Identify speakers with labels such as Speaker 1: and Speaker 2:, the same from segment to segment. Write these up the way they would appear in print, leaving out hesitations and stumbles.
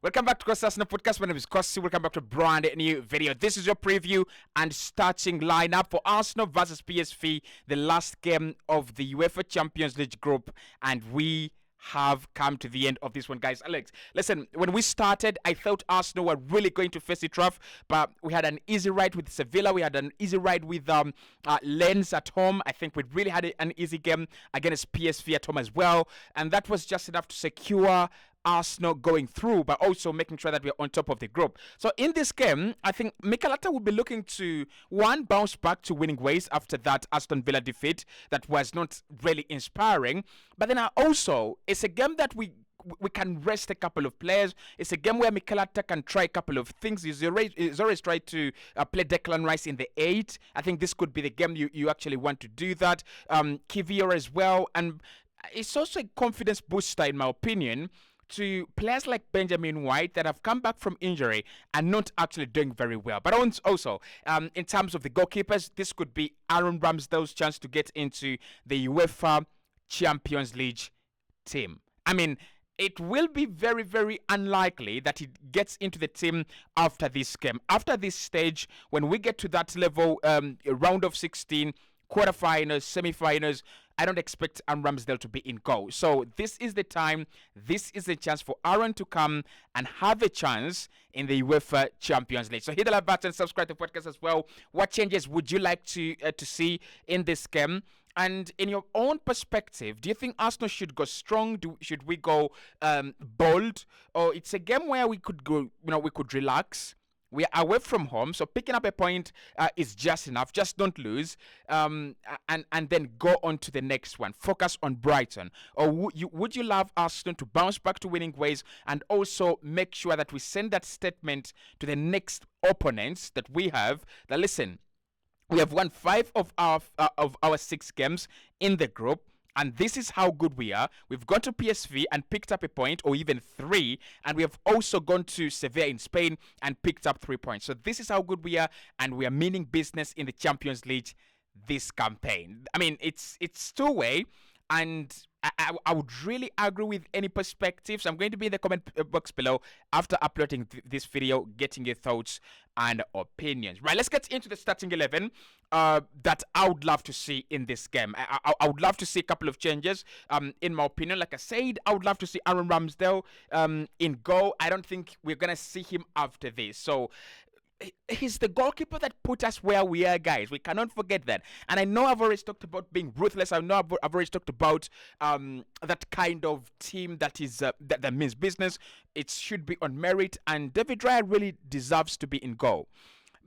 Speaker 1: Welcome back to Cossy Podcast. My name is Cossy. Welcome back to a brand new video. This is your preview and starting lineup for Arsenal versus PSV, the last game of the UEFA Champions League group, and we have come to the end of this one, guys. Alex, listen, when we started, I thought Arsenal were really going to face it rough, but we had an easy ride with Sevilla. We had an easy ride with Lens at home. I think we really had an easy game against PSV at home as well, and that was just enough to secure Arsenal going through, but also making sure that we're on top of the group. So in this game, I think Mikel Arteta will be looking to, one, bounce back to winning ways after that Aston Villa defeat that was not really inspiring. But then also, it's a game that we can rest a couple of players. It's a game where Mikel Arteta can try a couple of things. He's always tried to play Declan Rice in the 8. I think this could be the game you actually want to do that. Kivior as well. And it's also a confidence booster, in my opinion, to players like Benjamin White that have come back from injury and not actually doing very well. But also, in terms of the goalkeepers, this could be Aaron Ramsdale's chance to get into the UEFA Champions League team. I mean, it will be very, very unlikely that he gets into the team after this game. After this stage, when we get to that level, round of 16, quarterfinals, semifinals, I don't expect Ramsdale to be in goal. So this is the time, this is the chance for Aaron to come and have a chance in the UEFA Champions League. So hit the like button, subscribe to the podcast as well. What changes would you like to see in this game? And in your own perspective, do you think Arsenal should go strong? Should we go bold? Or it's a game where we could go, we could relax. We are away from home, so picking up a point is just enough. Just don't lose, and then go on to the next one. Focus on Brighton. Or would you love Arsenal to bounce back to winning ways and also make sure that we send that statement to the next opponents that we have? That listen, we have won 5 of our 6 games in the group. And this is how good we are. We've gone to PSV and picked up a point, or even 3. And we have also gone to Sevilla in Spain and picked up 3 points. So this is how good we are. And we are meaning business in the Champions League this campaign. I mean, it's two-way. And I would really agree with any perspectives. I'm going to be in the comment box below after uploading this video, getting your thoughts and opinions. Right, let's get into the starting 11 that I would love to see in this game. I would love to see a couple of changes, in my opinion. Like I said, I would love to see Aaron Ramsdale in goal. I don't think we're going to see him after this. So he's the goalkeeper that put us where we are, guys. We cannot forget that. And I know I've already talked about being ruthless. I know I've already talked about that kind of team that is that means business. It should be on merit, and David Raya really deserves to be in goal.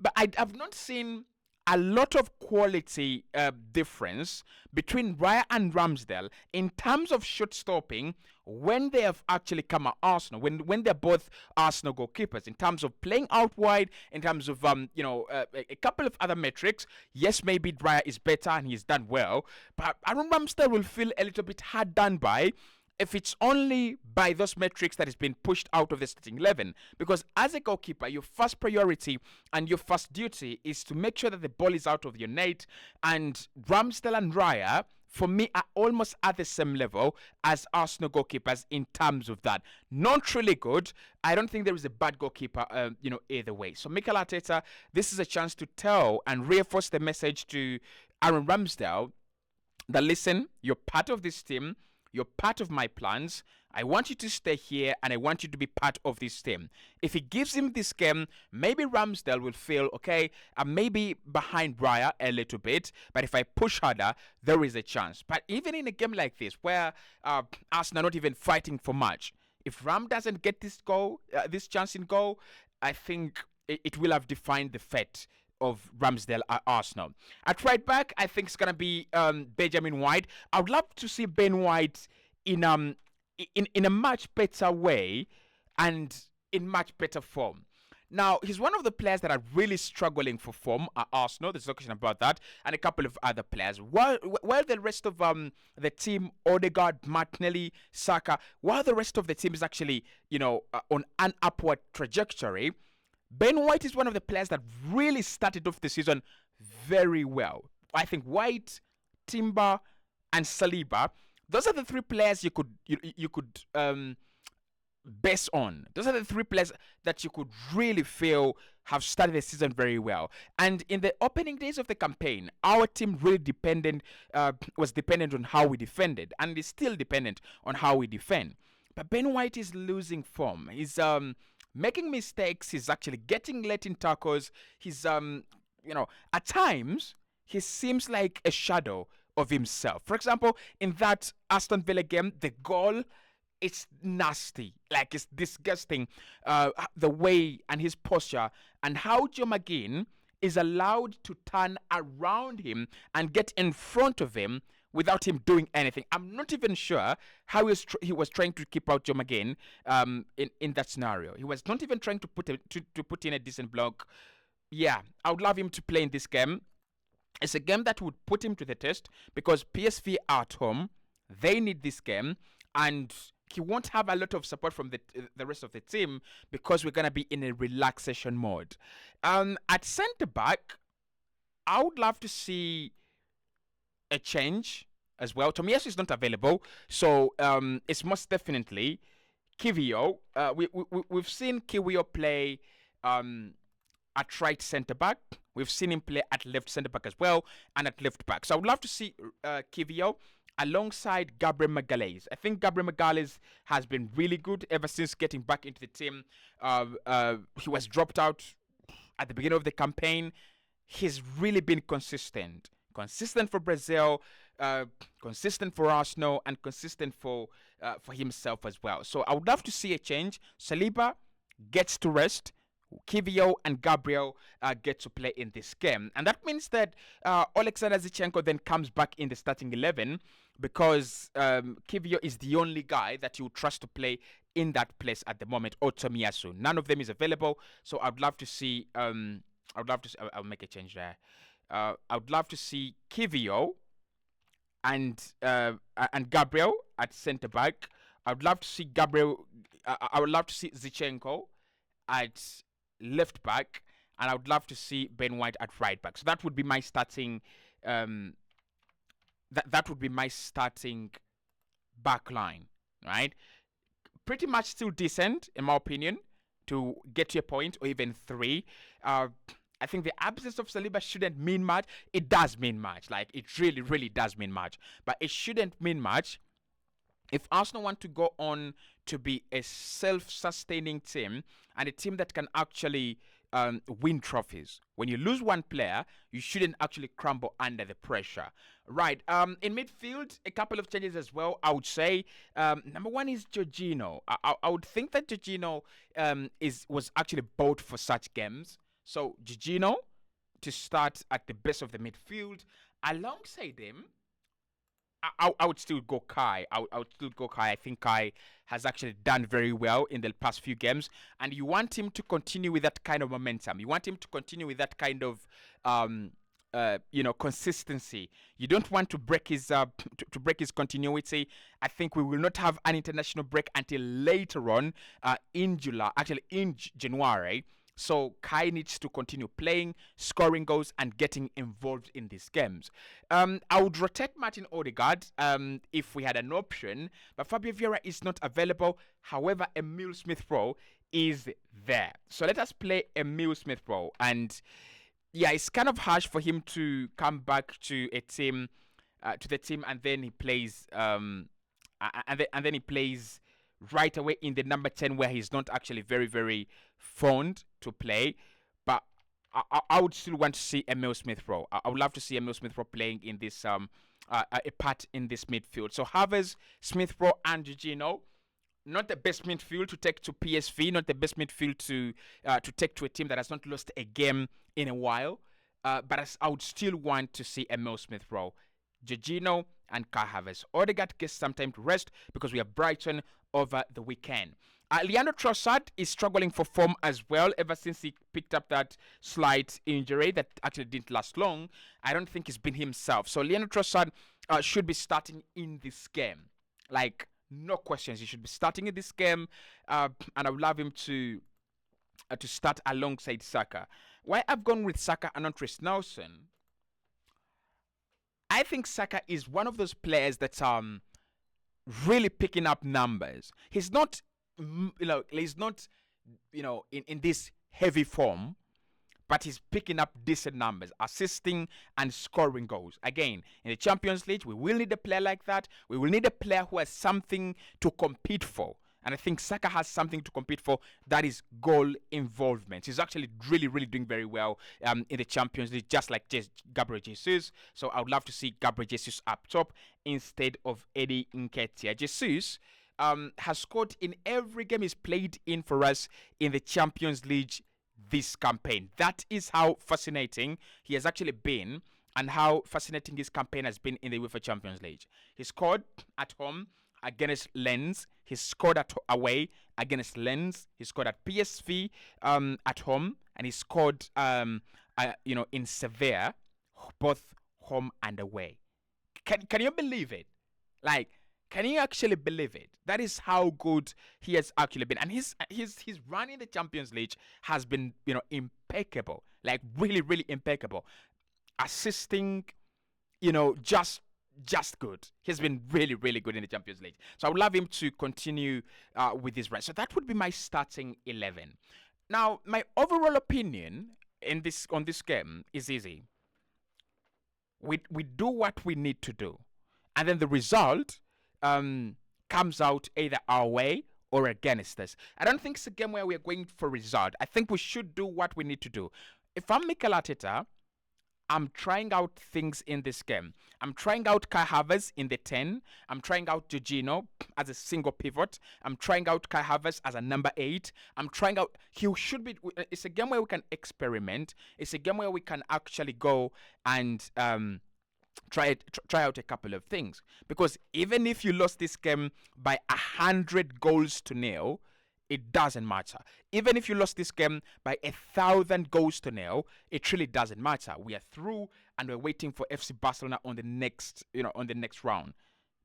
Speaker 1: But I have not seen a lot of quality difference between Raya and Ramsdale in terms of shot stopping when they have actually come at Arsenal, when they're both Arsenal goalkeepers, in terms of playing out wide, in terms of a couple of other metrics. Yes, maybe Raya is better and he's done well, but Aaron Ramsdale will feel a little bit hard done by if it's only by those metrics that has been pushed out of the starting 11. Because as a goalkeeper, your first priority and your first duty is to make sure that the ball is out of your net. And Ramsdale and Raya, for me, are almost at the same level as Arsenal goalkeepers in terms of that. Not really good. I don't think there is a bad goalkeeper, either way. So Mikel Arteta, this is a chance to tell and reinforce the message to Aaron Ramsdale that, listen, you're part of this team. You're part of my plans. I want you to stay here, and I want you to be part of this team. If he gives him this game, maybe Ramsdale will feel, okay, I'm maybe behind Raya a little bit, but if I push harder, there is a chance. But even in a game like this, where Arsenal are not even fighting for much, if Ram doesn't get this goal, this chance in goal, I think it will have defined the fate of Ramsdale at Arsenal. At right back, I think it's gonna be Benjamin White. I would love to see Ben White in a much better way and in much better form. Now, he's one of the players that are really struggling for form at Arsenal. There's no question about that. And a couple of other players. While the rest of the team, Odegaard, Martinelli, Saka, while the rest of the team is actually, on an upward trajectory, Ben White is one of the players that really started off the season very well. I think White, Timber, and Saliba, those are the 3 players you could based on. Those are the three players that you could really feel have started the season very well. And in the opening days of the campaign, our team really was dependent on how we defended, and is still dependent on how we defend. But Ben White is losing form. He's making mistakes. He's actually getting late in tackles. He's at times he seems like a shadow of himself. For example, in that Aston Villa game, the goal, it's nasty. Like, it's disgusting. The way and his posture and how Joe McGinn is allowed to turn around him and get in front of him without him doing anything. I'm not even sure how he was trying to keep out Joe McGinn in that scenario. He was not even trying to put in a decent block. Yeah, I would love him to play in this game. It's a game that would put him to the test because PSV are at home. They need this game, and he won't have a lot of support from the rest of the team because we're going to be in a relaxation mode. At centre back, I would love to see a change as well. Tomiyasu is not available, so it's most definitely Kivio. We've seen Kivio play at right centre back. We've seen him play at left centre back as well and at left back. So I would love to see Kivio alongside Gabriel Magalhaes. I think Gabriel Magalhaes has been really good ever since getting back into the team. He was dropped out at the beginning of the campaign. He's really been consistent. Consistent for Brazil, consistent for Arsenal, and consistent for himself as well. So I would love to see a change. Saliba gets to rest. Kivio and Gabriel get to play in this game. And that means that Alexander Zinchenko then comes back in the starting 11 because Kivio is the only guy that you trust to play in that place at the moment, or Tomiyasu. None of them is available, so I'd love to see... I'll make a change there. I would love to see Kivio and Gabriel at centre back. I would love to see Gabriel... I would love to see Zinchenko at left back, and I would love to see Ben White at right back. So that would be my starting that would be my starting back line, right? Pretty much still decent in my opinion to get to a point, or even three. I think the absence of Saliba shouldn't mean much. It does mean much. Like, it really, really does mean much. But it shouldn't mean much if Arsenal want to go on to be a self-sustaining team and a team that can actually win trophies. When you lose one player, you shouldn't actually crumble under the pressure. Right. In midfield, a couple of changes as well, I would say. Number one is Jorginho. I would think that Jorginho was actually bought for such games. So Jorginho to start at the base of the midfield. Alongside him, I would still go Kai. I would still go Kai. I think Kai has actually done very well in the past few games, and you want him to continue with that kind of momentum. You want him to continue with that kind of consistency. You don't want to break his to break his continuity. I think we will not have an international break until later on in July, actually in January. So Kai needs to continue playing, scoring goals, and getting involved in these games. I would rotate Martin Odegaard if we had an option, but Fabio Vieira is not available. However, Emile Smith-Rowe is there. So let us play Emile Smith-Rowe. And yeah, it's kind of harsh for him to come back to a team, and then he plays, and then he plays right away in the number 10 where he's not actually very, very fond to play. But I would still want to see Emile Smith-Rowe. I would love to see Emile Smith-Rowe playing in this a part in this midfield. So Havertz, Smith-Rowe, and Jorginho, not the best midfield to take to PSV, not the best midfield to take to a team that has not lost a game in a while. But I would still want to see Emile Smith-Rowe, Jorginho, and Kai Havertz. Odegaard gets some time to rest because we have Brighton over the weekend. Leandro Trossard is struggling for form as well ever since he picked up that slight injury that actually didn't last long. I don't think he's been himself. So Leandro Trossard should be starting in this game. Like, no questions. He should be starting in this game. And I would love him to start alongside Saka. Why I've gone with Saka and not Reece Nelson? I think Saka is one of those players that's really picking up numbers. He's not he's not, in this heavy form, but he's picking up decent numbers, assisting and scoring goals. Again, in the Champions League, we will need a player like that. We will need a player who has something to compete for. And I think Saka has something to compete for, that is goal involvement. He's actually really, really doing very well in the Champions League, just like Gabriel Jesus. So I would love to see Gabriel Jesus up top instead of Eddie Nketiah. Jesus has scored in every game he's played in for us in the Champions League this campaign. That is how fascinating he has actually been, and how fascinating his campaign has been in the UEFA Champions League. He scored at home against Lens. He scored away against Lens. He scored at PSV at home, and he scored in Sevilla, both home and away. Can you believe it? Like, can you actually believe it? That is how good he has actually been. And his run in the Champions League has been, impeccable. Like, really, really impeccable. Assisting, just good. He's been really, really good in the Champions League. So I would love him to continue with his run. So that would be my starting 11. Now, my overall opinion on this game is easy. We do what we need to do, and then the result comes out either our way or against us. I don't think it's a game where we're going for result. I think we should do what we need to do. If I'm Mikel Arteta, I'm trying out things in this game. I'm trying out Kai Havertz in the 10. I'm trying out Jorginho as a single pivot. I'm trying out Kai Havertz as a number 8. I'm trying out... It's a game where we can experiment. It's a game where we can actually go and... try out a couple of things, because even if you lost this game by 100 goals to nil, it doesn't matter. Even if you lost this game by 1,000 goals to nil, it really doesn't matter. We are through, and we're waiting for FC Barcelona on the next round.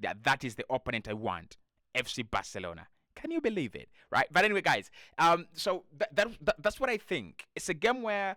Speaker 1: That is the opponent I want, FC Barcelona. Can you believe it? Right? But anyway, guys, so that's what I think. It's a game where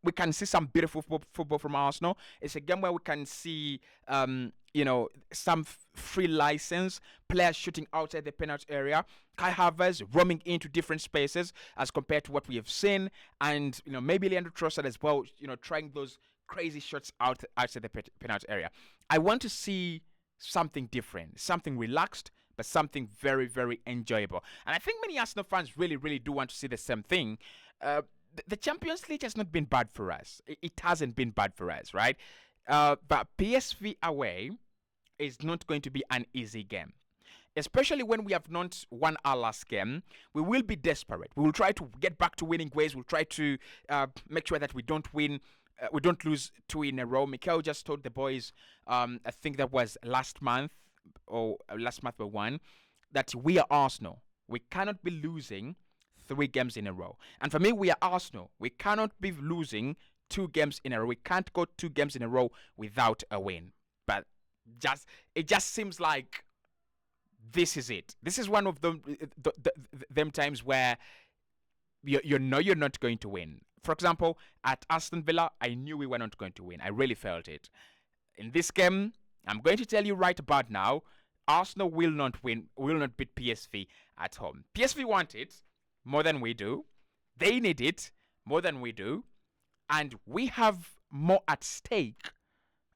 Speaker 1: we can see some beautiful football from Arsenal. It's a game where we can see, some free license, players shooting outside the penalty area, Kai Havertz roaming into different spaces as compared to what we have seen, and maybe Leandro Trossard as well, trying those crazy shots outside the penalty area. I want to see something different, something relaxed, but something very, very enjoyable. And I think many Arsenal fans really, really do want to see the same thing. The Champions League has not been bad for us. It hasn't been bad for us, right? But PSV away is not going to be an easy game. Especially when we have not won our last game, we will be desperate. We will try to get back to winning ways. We'll try to make sure that we don't lose 2 in a row. Mikel just told the boys, I think that was last month we won, that we are Arsenal. We cannot be losing 3 games in a row. And for me, we are Arsenal. We cannot be losing 2 games in a row. We can't go 2 games in a row without a win. But it just seems like this is it. This is one of them times where you know you're not going to win. For example, at Aston Villa, I knew we were not going to win. I really felt it. In this game, I'm going to tell you right about now, Arsenal will not win, will not beat PSV at home. PSV want it more than we do. They need it more than we do. And we have more at stake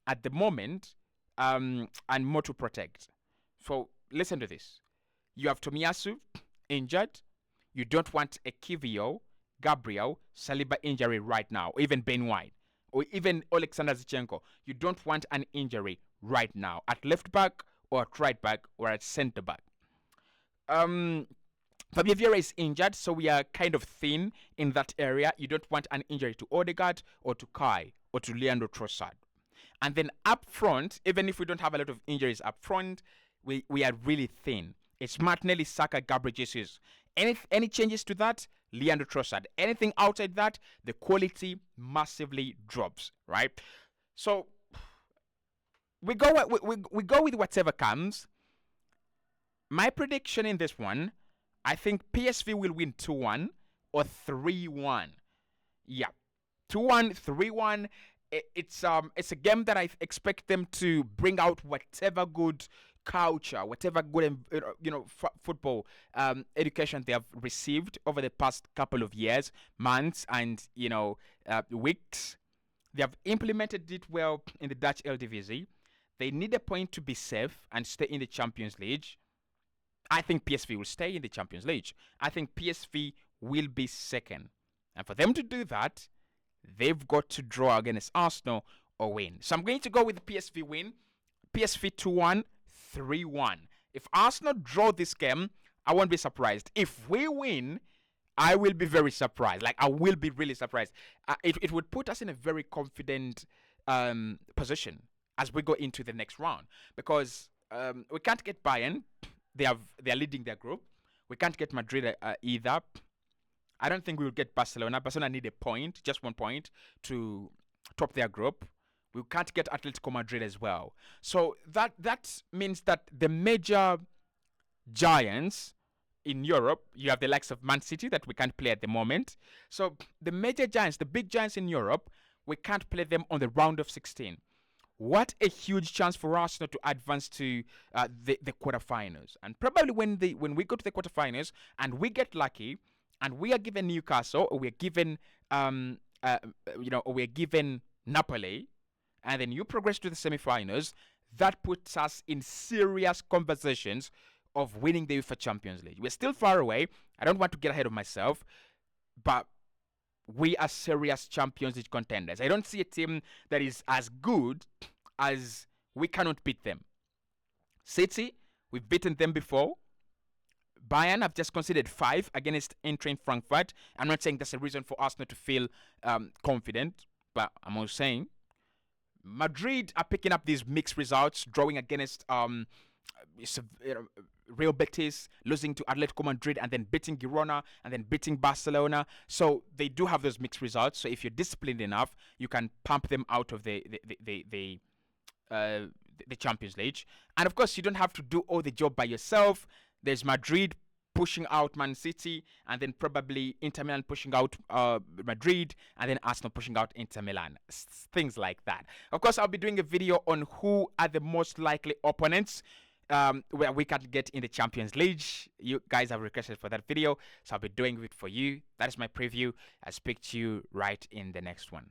Speaker 1: at the moment and more to protect. So listen to this. You have Tomiyasu injured. You don't want a Kivio, Gabriel, Saliba injury right now, or even Ben White, or even Alexander Zinchenko. You don't want an injury right now at left back or at right back or at centre back. Fabio Vieira is injured, so we are kind of thin in that area. You don't want an injury to Odegaard or to Kai or to Leandro Trossard. And then up front, even if we don't have a lot of injuries up front, we are really thin. It's Martinelli, Saka, Gabriel Jesus. Any changes to that, Leandro Trossard. Anything outside that, the quality massively drops, right? So we go with whatever comes. My prediction in this one, I think PSV will win 2-1 or 3-1. Yeah, 2-1, 3-1. It's a game that I expect them to bring out whatever good culture, whatever good football education they have received over the past couple of years, months, and weeks. They have implemented it well in the Dutch Eredivisie. They need a point to be safe and stay in the Champions League. I think PSV will stay in the Champions League. I think PSV will be second. And for them to do that, they've got to draw against Arsenal or win. So I'm going to go with the PSV win. PSV 2-1, 3-1. If Arsenal draw this game, I won't be surprised. If we win, I will be very surprised. Like, I will be really surprised. It would put us in a very confident position as we go into the next round. Because we can't get Bayern. They are leading their group. We can't get Madrid either. I don't think we will get Barcelona. Barcelona need a point, just 1 point, to top their group. We can't get Atletico Madrid as well. So that means that the major giants in Europe, you have the likes of Man City that we can't play at the moment. So the major giants, the big giants in Europe, we can't play them on the round of 16. What a huge chance for Arsenal to advance to the quarterfinals. And probably when we go to the quarterfinals and we get lucky and we are given Newcastle or we're given we're given Napoli, and then you progress to the semi-finals, that puts us in serious conversations of winning the UEFA Champions League. We're still far away. I don't want to get ahead of myself, but we are serious Champions League contenders. I don't see a team that is as good as we cannot beat them. City, we've beaten them before. Bayern have just conceded 5 against Eintracht Frankfurt. I'm not saying that's a reason for Arsenal to feel confident, but I'm also saying Madrid are picking up these mixed results, drawing against Real Betis, losing to Atletico Madrid, and then beating Girona, and then beating Barcelona. So they do have those mixed results. So if you're disciplined enough, you can pump them out of the Champions League. And of course, you don't have to do all the job by yourself. There's Madrid pushing out Man City, and then probably Inter Milan pushing out Madrid, and then Arsenal pushing out Inter Milan. Things like that. Of course, I'll be doing a video on who are the most likely opponents where we can get in the Champions League. You guys have requested for that video, so I'll be doing it for you. That is my preview. I'll speak to you right in the next one.